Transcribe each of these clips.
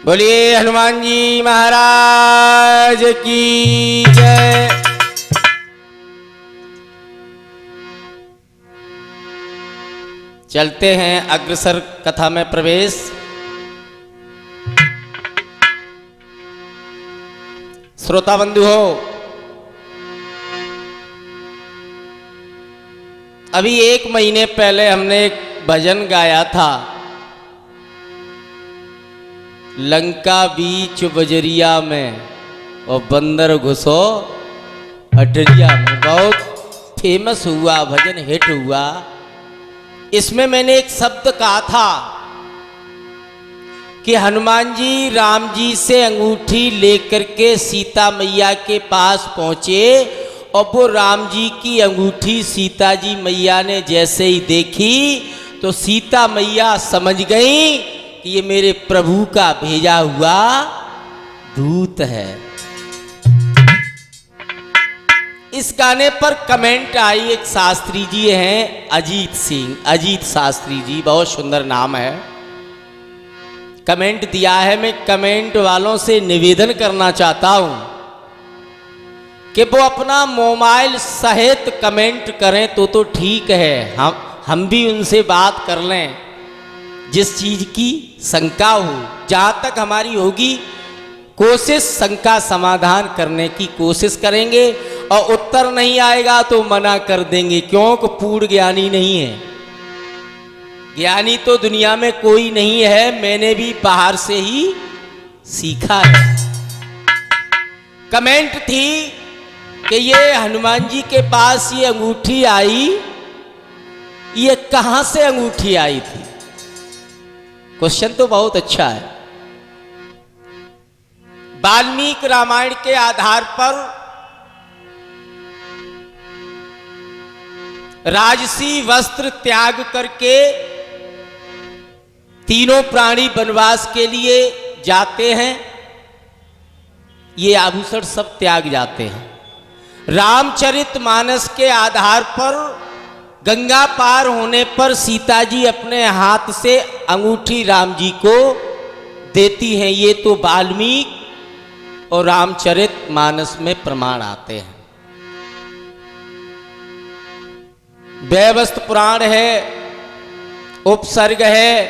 बोलिए हनुमान जी महाराज की जय। चलते हैं अग्रसर कथा में प्रवेश। श्रोता बंधु हो, अभी 1 महीने पहले हमने एक भजन गाया था, लंका बीच बजरिया में और बंदर घुसो अटरिया में। बहुत फेमस हुआ भजन, हिट हुआ। इसमें मैंने एक शब्द कहा था कि हनुमान जी राम जी से अंगूठी लेकर के सीता मैया के पास पहुंचे और वो राम जी की अंगूठी सीता जी मैया ने जैसे ही देखी तो सीता मैया समझ गई कि ये मेरे प्रभु का भेजा हुआ दूत है। इस गाने पर कमेंट आई, एक शास्त्री जी हैं अजीत सिंह, अजीत शास्त्री जी, बहुत सुंदर नाम है। कमेंट दिया है। मैं कमेंट वालों से निवेदन करना चाहता हूं कि वो अपना मोबाइल सहित कमेंट करें तो ठीक है, हम भी उनसे बात कर लें। जिस चीज की शंका हो, जहां तक हमारी होगी कोशिश शंका समाधान करने की कोशिश करेंगे, और उत्तर नहीं आएगा तो मना कर देंगे, क्योंकि पूर्ण ज्ञानी नहीं है। ज्ञानी तो दुनिया में कोई नहीं है, मैंने भी बाहर से ही सीखा है। कमेंट थी कि ये हनुमान जी के पास ये अंगूठी आई, ये कहां से अंगूठी आई थी। क्वेश्चन तो बहुत अच्छा है। वाल्मीकि रामायण के आधार पर राजसी वस्त्र त्याग करके तीनों प्राणी वनवास के लिए जाते हैं, ये आभूषण सब त्याग जाते हैं। रामचरितमानस के आधार पर गंगा पार होने पर सीता जी अपने हाथ से अंगूठी राम जी को देती हैं। ये तो वाल्मीकि और रामचरितमानस में प्रमाण आते हैं। वैवस्त्र पुराण है, उपसर्ग है,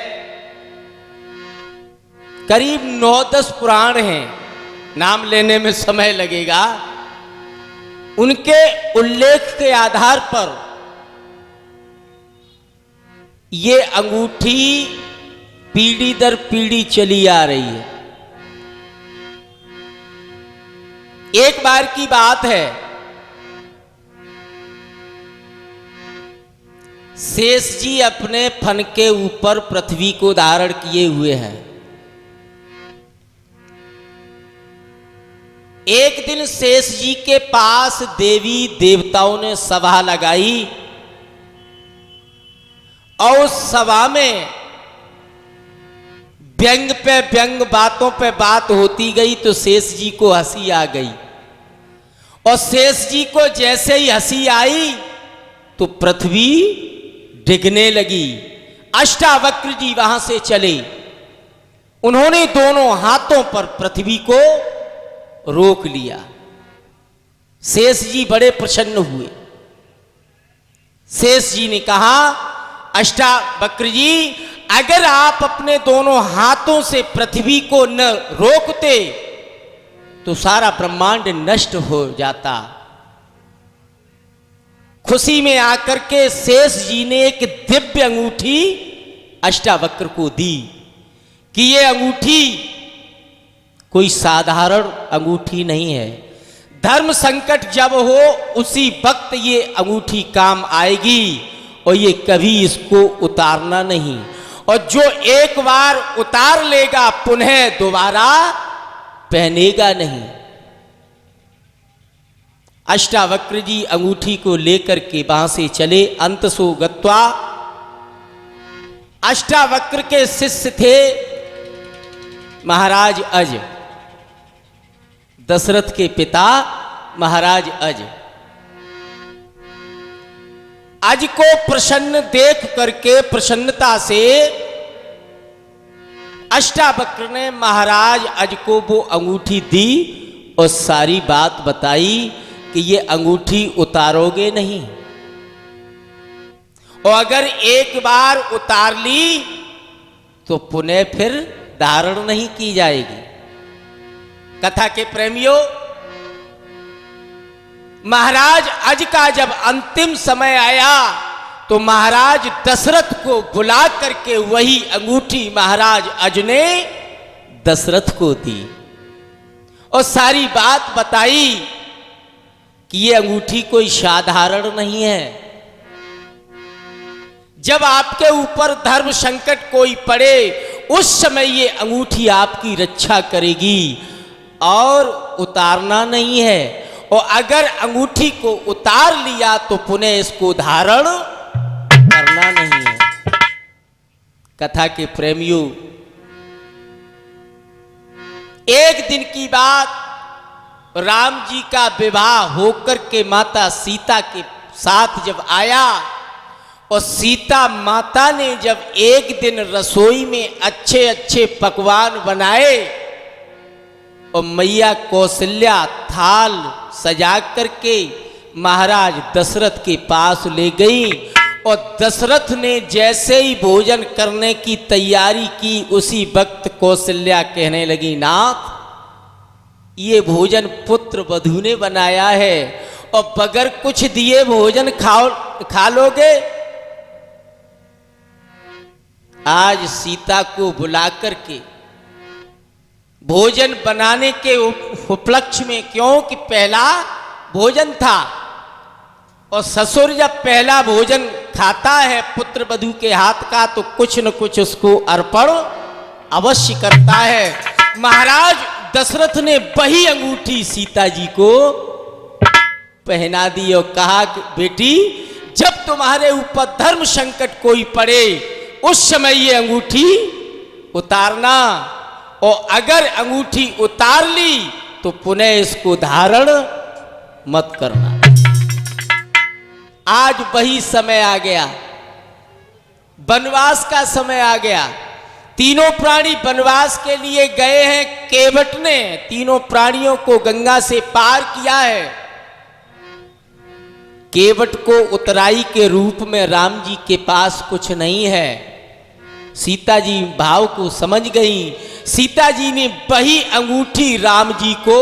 करीब 9-10 पुराण हैं, नाम लेने में समय लगेगा। उनके उल्लेख के आधार पर ये अंगूठी पीढ़ी दर पीढ़ी चली आ रही है। एक बार की बात है, शेष जी अपने फन के ऊपर पृथ्वी को धारण किए हुए हैं। एक दिन शेष जी के पास देवी देवताओं ने सभा लगाई और उस सभा में व्यंग पे व्यंग, बातों पे बात होती गई तो शेष जी को हंसी आ गई। और शेष जी को जैसे ही हंसी आई तो पृथ्वी डिगने लगी। अष्टावक्र जी वहां से चले, उन्होंने दोनों हाथों पर पृथ्वी को रोक लिया। शेष जी बड़े प्रसन्न हुए। शेष जी ने कहा, अष्टावक्र जी, अगर आप अपने दोनों हाथों से पृथ्वी को न रोकते तो सारा ब्रह्मांड नष्ट हो जाता। खुशी में आकर के शेष जी ने एक दिव्य अंगूठी अष्टावक्र को दी कि ये अंगूठी कोई साधारण अंगूठी नहीं है। धर्म संकट जब हो उसी वक्त ये अंगूठी काम आएगी और ये कभी इसको उतारना नहीं, और जो एक बार उतार लेगा पुनः दोबारा पहनेगा नहीं। अष्टावक्र जी अंगूठी को लेकर के वहां से चले। अंतसो गत्वा, अष्टावक्र के शिष्य थे महाराज अज, दशरथ के पिता महाराज अज। अज को प्रसन्न देख करके प्रसन्नता से अष्टावक्र ने महाराज अज को वो अंगूठी दी और सारी बात बताई कि ये अंगूठी उतारोगे नहीं, और अगर एक बार उतार ली तो पुनः फिर धारण नहीं की जाएगी। कथा के प्रेमियों, महाराज अज का जब अंतिम समय आया तो महाराज दशरथ को बुला करके वही अंगूठी महाराज अज ने दशरथ को दी और सारी बात बताई कि ये अंगूठी कोई साधारण नहीं है। जब आपके ऊपर धर्म संकट कोई पड़े उस समय ये अंगूठी आपकी रक्षा करेगी और उतारना नहीं है, और अगर अंगूठी को उतार लिया तो पुनः इसको धारण करना नहीं है। कथा के प्रेमियों, एक दिन की बात, राम जी का विवाह होकर के माता सीता के साथ जब आया और सीता माता ने जब एक दिन रसोई में अच्छे अच्छे पकवान बनाए और मैया कौशल्या थाल सजा करके महाराज दशरथ के पास ले गई, और दशरथ ने जैसे ही भोजन करने की तैयारी की उसी वक्त कौशल्या कहने लगी, नाथ ये भोजन पुत्र वधू ने बनाया है और बगैर कुछ दिए भोजन खा लोगे। आज सीता को बुला करके भोजन बनाने के उपलक्ष्य में, क्योंकि पहला भोजन था और ससुर जब पहला भोजन खाता है पुत्र वधू के हाथ का तो कुछ न कुछ उसको अर्पण अवश्य करता है। महाराज दशरथ ने वही अंगूठी सीता जी को पहना दी और कहा कि बेटी, जब तुम्हारे ऊपर धर्म संकट कोई पड़े उस समय ये अंगूठी उतारना, और अगर अंगूठी उतार ली तो पुनः इसको धारण मत करना। आज वही समय आ गया, वनवास का समय आ गया। तीनों प्राणी वनवास के लिए गए हैं। केवट ने तीनों प्राणियों को गंगा से पार किया है। केवट को उतराई के रूप में राम जी के पास कुछ नहीं है। सीता जी भाव को समझ गई। सीता जी ने वही अंगूठी राम जी को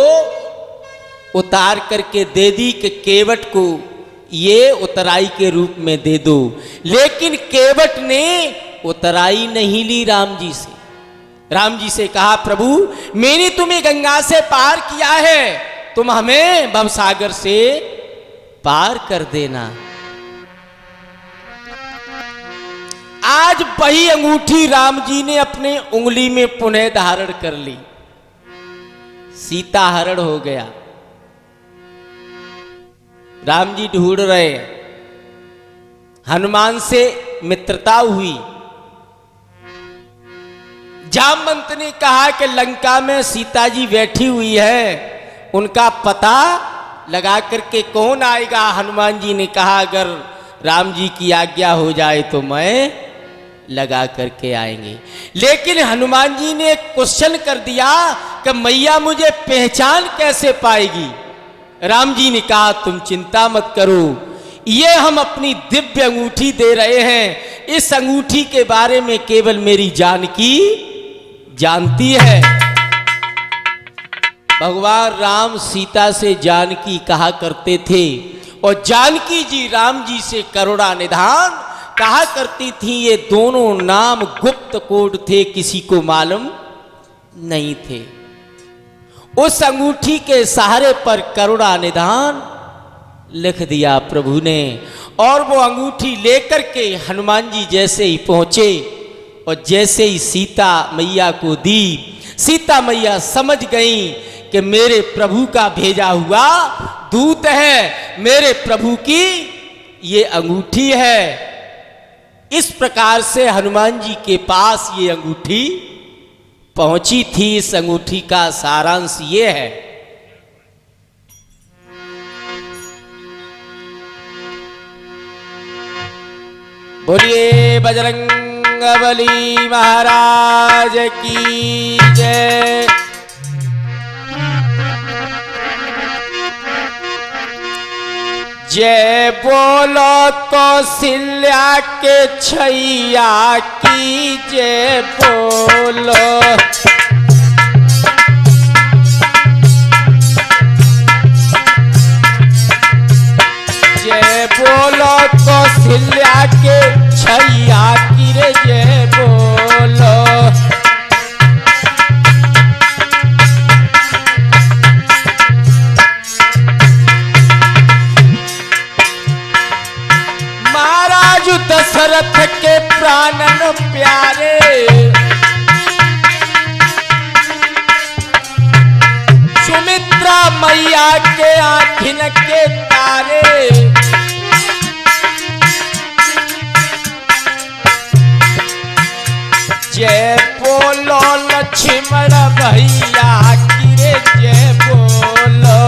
उतार करके दे दी कि केवट को ये उतराई के रूप में दे दो, लेकिन केवट ने उतराई नहीं ली राम जी से। राम जी से कहा, प्रभु मैंने तुम्हें गंगा से पार किया है, तुम हमें भवसागर से पार कर देना। आज वही अंगूठी राम जी ने अपने उंगली में पुनः धारण कर ली। सीता हरण हो गया। राम जी ढूंढ रहे, हनुमान से मित्रता हुई। जामवंत ने कहा कि लंका में सीता जी बैठी हुई है, उनका पता लगा करके कौन आएगा। हनुमान जी ने कहा अगर राम जी की आज्ञा हो जाए तो मैं लगा करके आएंगे। लेकिन हनुमान जी ने एक क्वेश्चन कर दिया कि मैया मुझे पहचान कैसे पाएगी। राम जी ने कहा तुम चिंता मत करो, ये हम अपनी दिव्य अंगूठी दे रहे हैं। इस अंगूठी के बारे में केवल मेरी जानकी जानती है। भगवान राम सीता से जानकी कहा करते थे और जानकी जी राम जी से करुणा निधान कहा करती थी। ये दोनों नाम गुप्त कोड थे, किसी को मालूम नहीं थे। उस अंगूठी के सहारे पर करुणा निधान लिख दिया प्रभु ने, और वो अंगूठी लेकर के हनुमान जी जैसे ही पहुंचे और जैसे ही सीता मैया को दी, सीता मैया समझ गई कि मेरे प्रभु का भेजा हुआ दूत है, मेरे प्रभु की ये अंगूठी है। इस प्रकार से हनुमान जी के पास ये अंगूठी पहुंची थी। इस अंगूठी का सारांश ये है, बोलिए बजरंग बजरंगबली महाराज की जय। जय बोलो कौशल्या के छैया की जय बोलो। जय बोलो कौशल्या के छैया की रे जय बोलो। महाराज दशरथ के प्राणन प्यारे, सुमित्रा मैया के आँखिन के तारे, जय बोलो लक्ष्मण भैया की रे जय बोलो।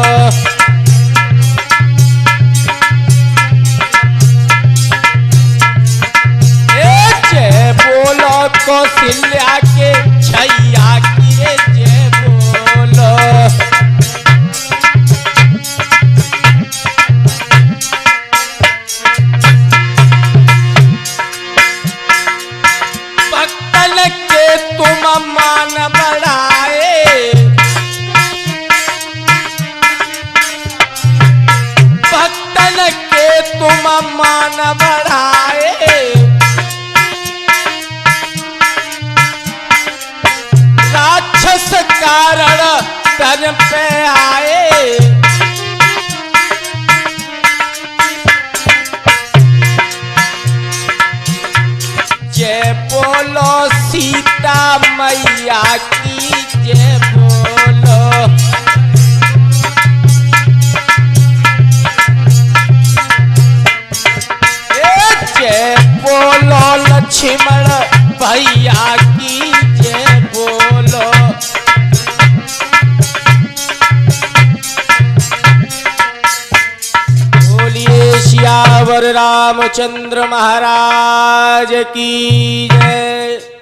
जय बोलो कौशल्या के छैया की रे जय बोलो। भक्तन के तुम मान बढ़ाए, भक्तन के तुम मान बढ़ाए, राक्षस कारण तन पे आए, जय बोलो सीता मैया की जय बोलो। जय बोलो लक्ष्मण भैया की जय बोलो। बोलिए सियावर रामचंद्र महाराज की जय।